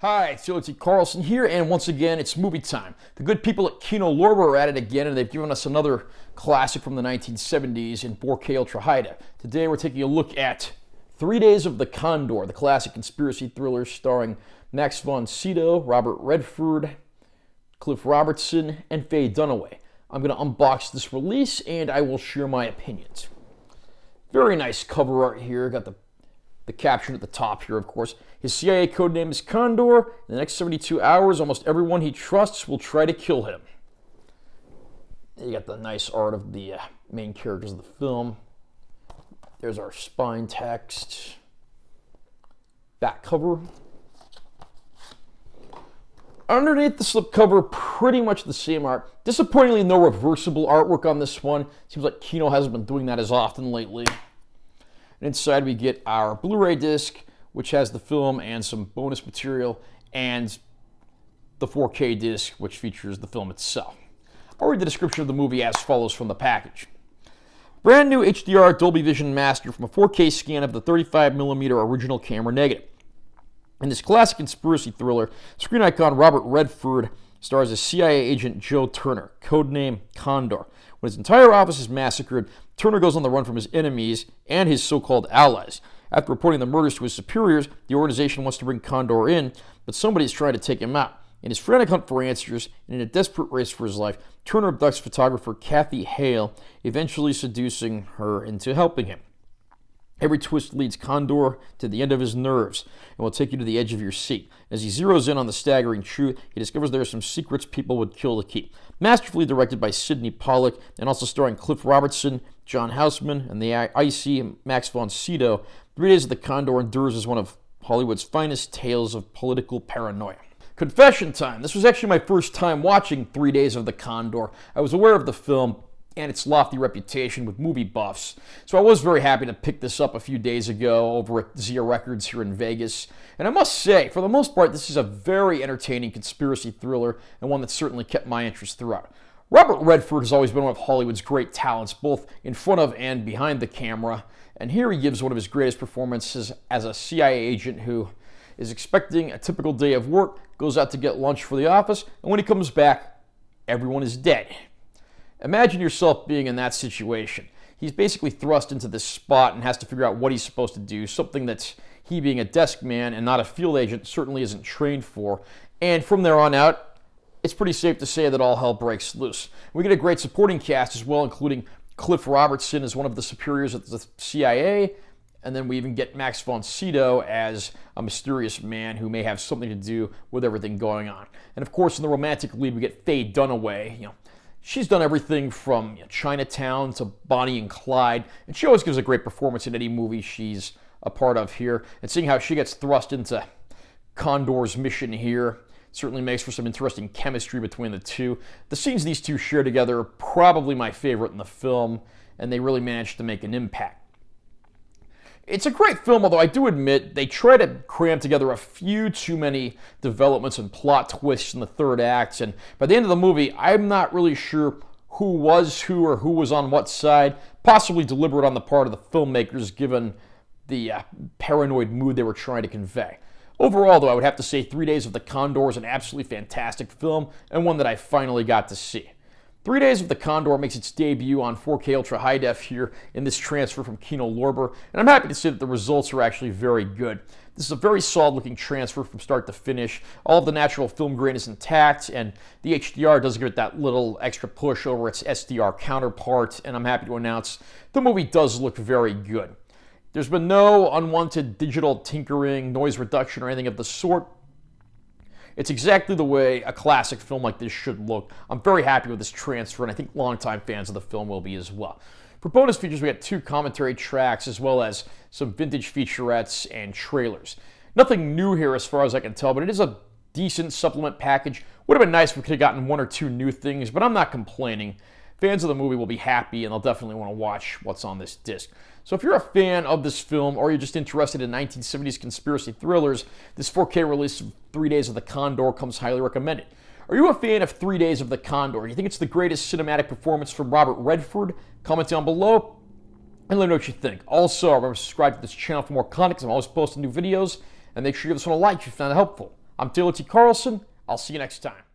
Hi, it's T. Carlson here, and once again, it's movie time. The good people at Kino Lorber are at it again, and they've given us another classic from the 1970s in 4K Ultra High Def. Today, we're taking a look at 3 Days of the Condor, the classic conspiracy thriller starring Max von Sydow, Robert Redford, Cliff Robertson, and Faye Dunaway. I'm going to unbox this release, and I will share my opinions. Very nice cover art here. Got the caption at the top here, of course. His CIA codename is Condor. In the next 72 hours, almost everyone he trusts will try to kill him. You got the nice art of the main characters of the film. There's our spine text. Back cover. Underneath the slipcover, pretty much the same art. Disappointingly, no reversible artwork on this one. Seems like Kino hasn't been doing that as often lately. And inside we get our Blu-ray disc, which has the film and some bonus material, and the 4K disc, which features the film itself. I'll read the description of the movie as follows from the package. Brand new HDR Dolby Vision master from a 4K scan of the 35mm original camera negative. In this classic conspiracy thriller, screen icon Robert Redford stars as CIA agent Joe Turner, codename Condor. When his entire office is massacred, Turner goes on the run from his enemies and his so-called allies. After reporting the murders to his superiors, the organization wants to bring Condor in, but somebody is trying to take him out. In his frantic hunt for answers, and in a desperate race for his life, Turner abducts photographer Kathy Hale, eventually seducing her into helping him. Every twist leads Condor to the end of his nerves and will take you to the edge of your seat. As he zeroes in on the staggering truth, he discovers there are some secrets people would kill to keep. Masterfully directed by Sidney Pollack and also starring Cliff Robertson, John Houseman, and the icy Max von Sydow, 3 Days of the Condor endures as one of Hollywood's finest tales of political paranoia. Confession time. This was actually my first time watching 3 Days of the Condor. I was aware of the film and its lofty reputation with movie buffs. So I was very happy to pick this up a few days ago over at Zia Records here in Vegas. And I must say, for the most part, this is a very entertaining conspiracy thriller and one that certainly kept my interest throughout. Robert Redford has always been one of Hollywood's great talents, both in front of and behind the camera. And here he gives one of his greatest performances as a CIA agent who is expecting a typical day of work, goes out to get lunch for the office, and when he comes back, everyone is dead. Imagine yourself being in that situation. He's basically thrust into this spot and has to figure out what he's supposed to do, something that he, being a desk man and not a field agent, certainly isn't trained for. And from there on out, it's pretty safe to say that all hell breaks loose. We get a great supporting cast as well, including Cliff Robertson as one of the superiors at the CIA, and then we even get Max von Sydow as a mysterious man who may have something to do with everything going on. And of course, in the romantic lead, we get Faye Dunaway. She's done everything from Chinatown to Bonnie and Clyde, and she always gives a great performance in any movie she's a part of here. And seeing how she gets thrust into Condor's mission here certainly makes for some interesting chemistry between the two. The scenes these two share together are probably my favorite in the film, and they really managed to make an impact. It's a great film, although I do admit they try to cram together a few too many developments and plot twists in the third act, and by the end of the movie, I'm not really sure who was who or who was on what side, possibly deliberate on the part of the filmmakers given the paranoid mood they were trying to convey. Overall, though, I would have to say 3 Days of the Condor is an absolutely fantastic film, and one that I finally got to see. 3 Days of the Condor makes its debut on 4K Ultra High Def here in this transfer from Kino Lorber, and I'm happy to say that the results are actually very good. This is a very solid looking transfer from start to finish. All of the natural film grain is intact, and the HDR does give it that little extra push over its SDR counterpart, and I'm happy to announce the movie does look very good. There's been no unwanted digital tinkering, noise reduction, or anything of the sort. It's exactly the way a classic film like this should look. I'm very happy with this transfer, and I think longtime fans of the film will be as well. For bonus features, we got 2 commentary tracks, as well as some vintage featurettes and trailers. Nothing new here as far as I can tell, but it is a decent supplement package. Would have been nice if we could have gotten 1 or 2 new things, but I'm not complaining. Fans of the movie will be happy, and they'll definitely want to watch what's on this disc. So if you're a fan of this film, or you're just interested in 1970s conspiracy thrillers, this 4K release of 3 Days of the Condor comes highly recommended. Are you a fan of 3 Days of the Condor? Do you think it's the greatest cinematic performance from Robert Redford? Comment down below and let me know what you think. Also, remember to subscribe to this channel for more content, because I'm always posting new videos, and make sure you give this one a like if you found it helpful. I'm Taylor T. Carlson. I'll see you next time.